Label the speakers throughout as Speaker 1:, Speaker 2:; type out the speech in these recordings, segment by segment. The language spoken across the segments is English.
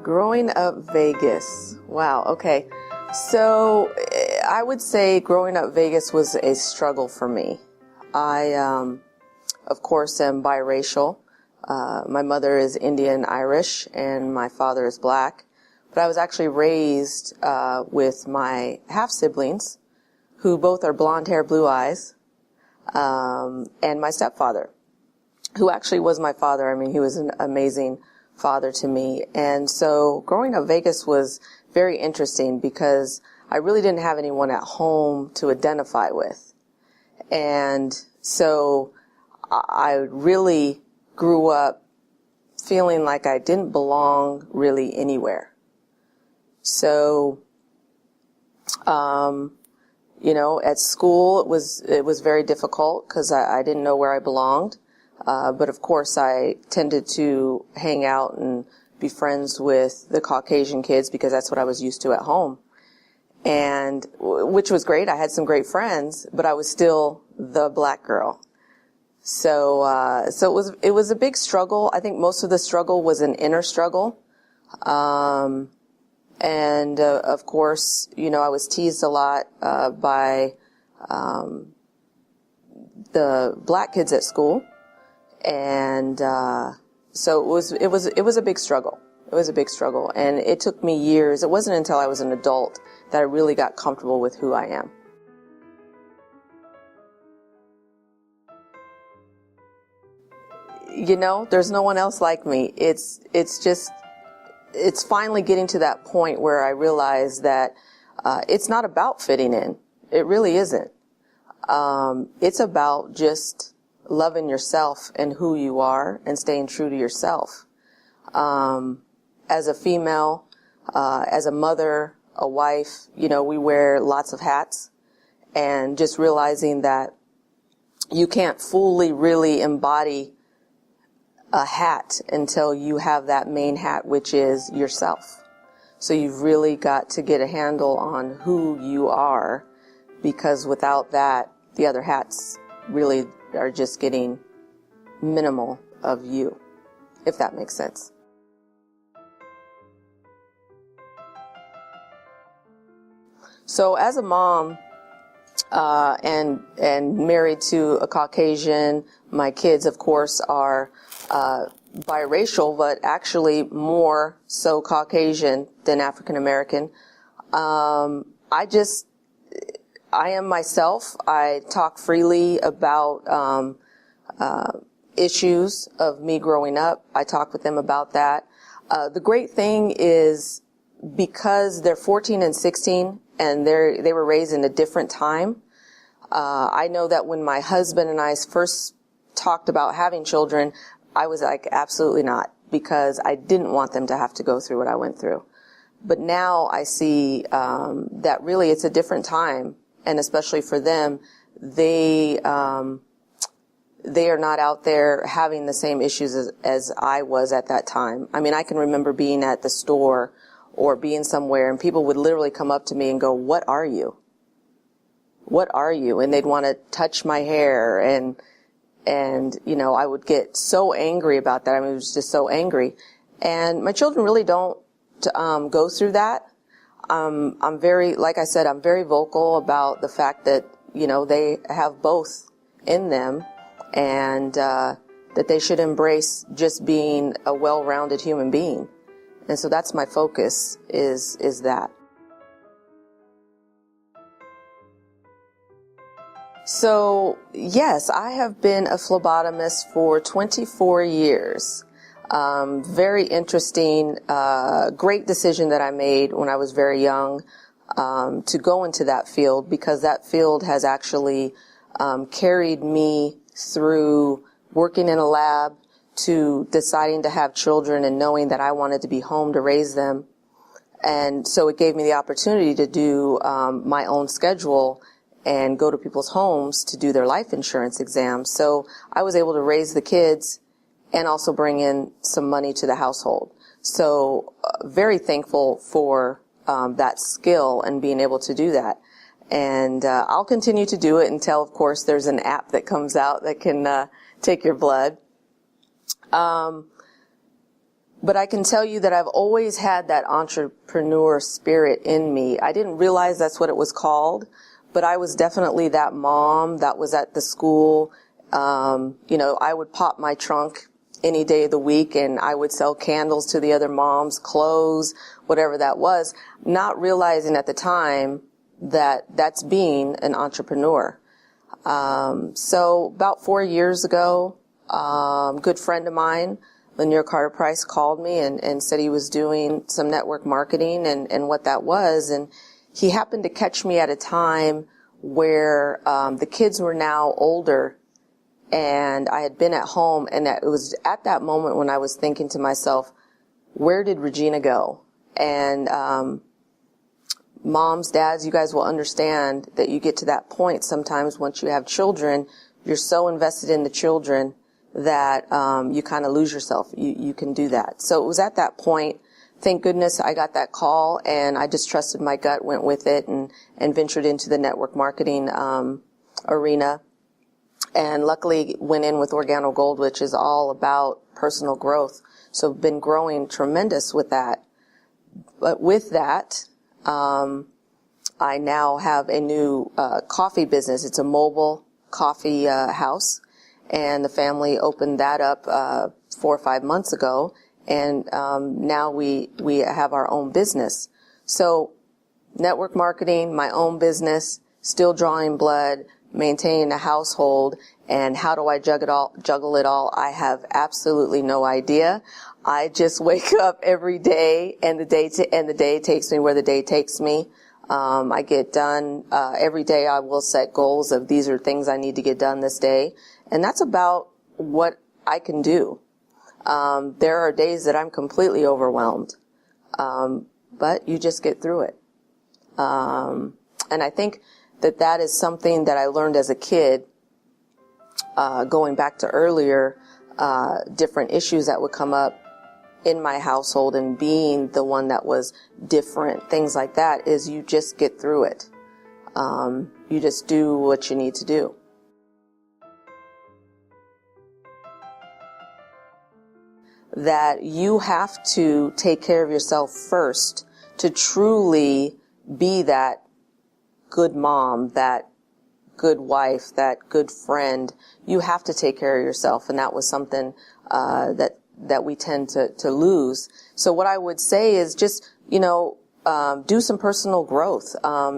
Speaker 1: Growing up Vegas. Wow, okay. So I would say growing up Vegas was a struggle for me. I, of course, am biracial. My mother is Indian Irish and my father is black. But I was actually raised with my half-siblings, who both are blonde hair, blue eyes, and my stepfather, who actually was my father. I mean, he was an amazing father to me. And so growing up Vegas was very interesting because I really didn't have anyone at home to identify with. And so I really grew up feeling like I didn't belong really anywhere. So, at school it was very difficult because I didn't know where I belonged. But of course I tended to hang out and be friends with the Caucasian kids because that's what I was used to at home. And which was great. I had some great friends, but I was still the black girl. So it was a big struggle. I think most of the struggle was an inner struggle. Of course, I was teased a lot, by, the black kids at school. And, so it was a big struggle. It was a big struggle. And it took me years. It wasn't until I was an adult that I really got comfortable with who I am. There's no one else like me. It's finally getting to that point where I realize that, it's not about fitting in. It really isn't. It's about just loving yourself and who you are and staying true to yourself. As a female, as a mother, a wife, we wear lots of hats, and just realizing that you can't fully really embody a hat until you have that main hat, which is yourself. So you've really got to get a handle on who you are, because without that, the other hats really are just getting minimal of you, if that makes sense. So as a mom, and married to a Caucasian, my kids, of course, are biracial, but actually more so Caucasian than African American. I am myself. I talk freely about issues of me growing up. I talk with them about that. The great thing is, because they're 14 and 16 and they were raised in a different time, I know that when my husband and I first talked about having children, I was like, absolutely not, because I didn't want them to have to go through what I went through. But now I see that really it's a different time, and especially for them, they are not out there having the same issues as I was at that time. I mean, I can remember being at the store or being somewhere, and people would literally come up to me and go, "What are you? What are you?" And they'd want to touch my hair, and I would get so angry about that. I mean, it was just so angry. And my children really don't go through that. I'm very, like I said, I'm very vocal about the fact that, they have both in them, and that they should embrace just being a well-rounded human being. And so that's my focus, is that. So, yes, I have been a phlebotomist for 24 years. Very interesting, great decision that I made when I was very young, to go into that field, because that field has actually, carried me through working in a lab to deciding to have children and knowing that I wanted to be home to raise them. And so it gave me the opportunity to do, my own schedule and go to people's homes to do their life insurance exams. So I was able to raise the kids and also bring in some money to the household. So very thankful for that skill and being able to do that. And I'll continue to do it until, of course, there's an app that comes out that can take your blood. But I can tell you that I've always had that entrepreneur spirit in me. I didn't realize that's what it was called, but I was definitely that mom that was at the school. I would pop my trunk any day of the week and I would sell candles to the other moms, clothes, whatever that was, not realizing at the time that that's being an entrepreneur. So about 4 years ago, a good friend of mine, Lanier Carter Price, called me and said he was doing some network marketing and what that was. And he happened to catch me at a time where the kids were now older and I had been at home, and it was at that moment when I was thinking to myself, where did Regina go? And moms, dads, you guys will understand that you get to that point sometimes once you have children, you're so invested in the children that you kind of lose yourself. You can do that. So it was at that point, thank goodness I got that call, and I just trusted my gut, went with it, and ventured into the network marketing arena. And luckily went in with Organo Gold, which is all about personal growth. So I've been growing tremendous with that. But with that, I now have a new coffee business. It's a mobile coffee house, and the family opened that up 4 or 5 months ago, and now we have our own business. So network marketing, my own business, still drawing blood, maintaining a household, and how do I juggle it all? I have absolutely no idea. I just wake up every day, and the day takes me where the day takes me. I get done every day. I will set goals of these are things I need to get done this day, and that's about what I can do. There are days that I'm completely overwhelmed, but you just get through it. And I think that is something that I learned as a kid, going back to earlier, different issues that would come up in my household, and being the one that was different, things like that, is you just get through it. You just do what you need to do. That you have to take care of yourself first to truly be that good mom, that good wife, that good friend. You have to take care of yourself, and that was something that we tend to lose. So what I would say is just, do some personal growth.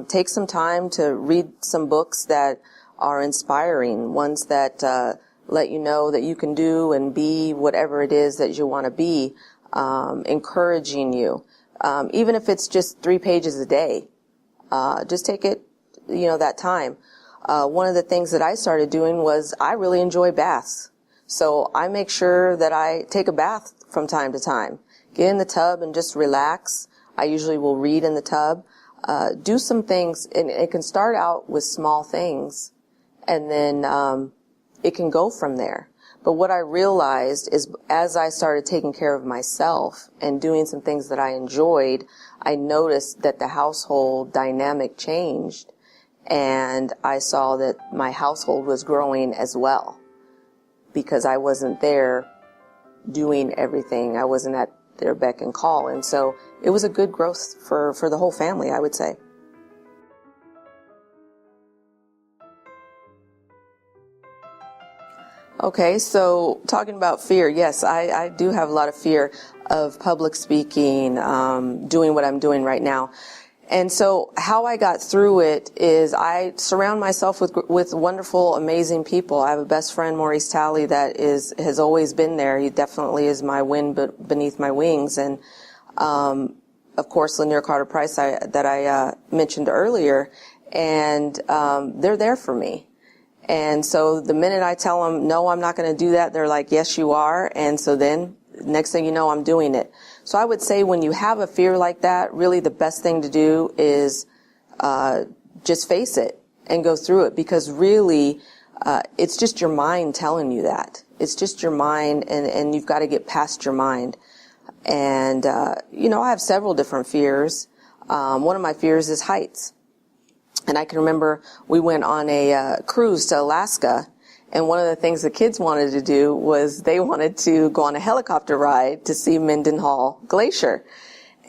Speaker 1: Take some time to read some books that are inspiring, ones that let you know that you can do and be whatever it is that you want to be, encouraging you. Even if it's just 3 pages a day, just take it, that time. One of the things that I started doing was I really enjoy baths. So I make sure that I take a bath from time to time. Get in the tub and just relax. I usually will read in the tub. Do some things, and it can start out with small things, and then it can go from there. But what I realized is as I started taking care of myself and doing some things that I enjoyed, I noticed that the household dynamic changed, and I saw that my household was growing as well, because I wasn't there doing everything. I wasn't at their beck and call. And so it was a good growth for the whole family, I would say. Okay, so talking about fear, yes, I do have a lot of fear of public speaking, doing what I'm doing right now. And so how I got through it is I surround myself with wonderful, amazing people. I have a best friend, Maurice Talley, that has always been there. He definitely is my wind beneath my wings. And, of course, Lanier Carter Price, that I mentioned earlier. And, they're there for me. And so the minute I tell them, no, I'm not going to do that, they're like, yes, you are. And so then next thing you know, I'm doing it. So I would say when you have a fear like that, really the best thing to do is just face it and go through it, because really it's just your mind telling you that. It's just your mind, and you've got to get past your mind. And, I have several different fears. One of my fears is heights. And I can remember we went on a cruise to Alaska, And one of the things the kids wanted to do was they wanted to go on a helicopter ride to see Regina Hull Glacier.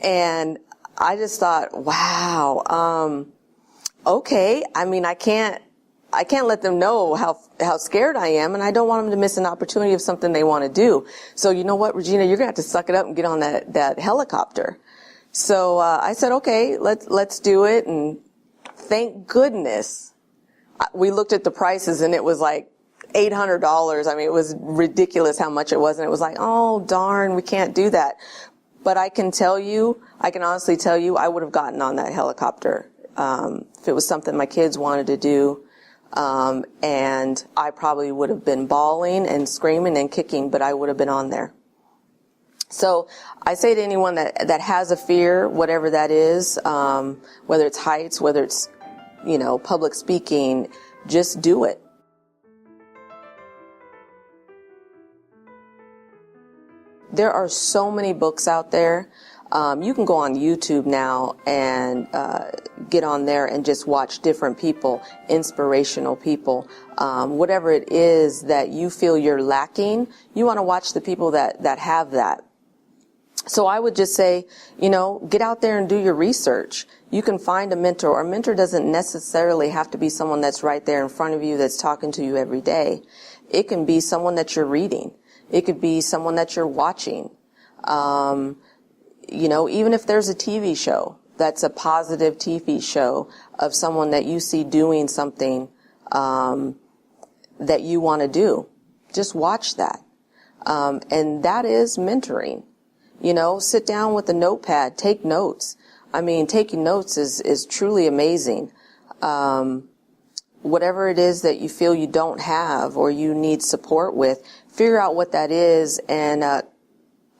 Speaker 1: And I just thought, wow, okay. I mean, I can't let them know how scared I am, and I don't want them to miss an opportunity of something they want to do. So you know what, Regina, you're going to have to suck it up and get on that helicopter. So I said, okay, let's do it. And thank goodness we looked at the prices, and it was like $800. I mean, it was ridiculous how much it was, and it was like, oh darn, we can't do that. But I can honestly tell you, I would have gotten on that helicopter if it was something my kids wanted to do. And I probably would have been bawling and screaming and kicking, but I would have been on there. So I say to anyone that has a fear, whatever that is, whether it's heights, whether it's, public speaking, just do it. There are so many books out there. You can go on YouTube now and get on there and just watch different people, inspirational people. Whatever it is that you feel you're lacking, you want to watch the people that have that. So I would just say, get out there and do your research. You can find a mentor. A mentor doesn't necessarily have to be someone that's right there in front of you that's talking to you every day. It can be someone that you're reading. It could be someone that you're watching. Even if there's a TV show that's a positive TV show of someone that you see doing something that you want to do, just watch that. And that is mentoring. Sit down with a notepad, take notes. I mean, taking notes is truly amazing. Whatever it is that you feel you don't have or you need support with, figure out what that is and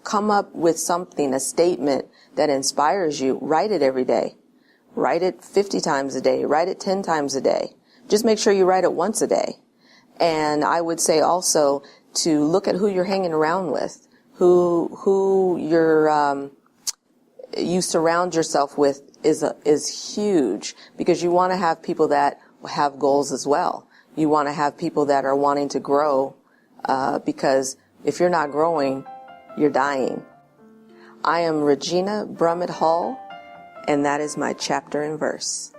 Speaker 1: come up with something, a statement that inspires you. Write it every day. Write it 50 times a day. Write it 10 times a day. Just make sure you write it once a day. And I would say also to look at who you're hanging around with, who you surround yourself with is huge, because you want to have people that have goals as well. You want to have people that are wanting to grow, because if you're not growing, you're dying. I am Regina Hull, and that is my chapter and verse.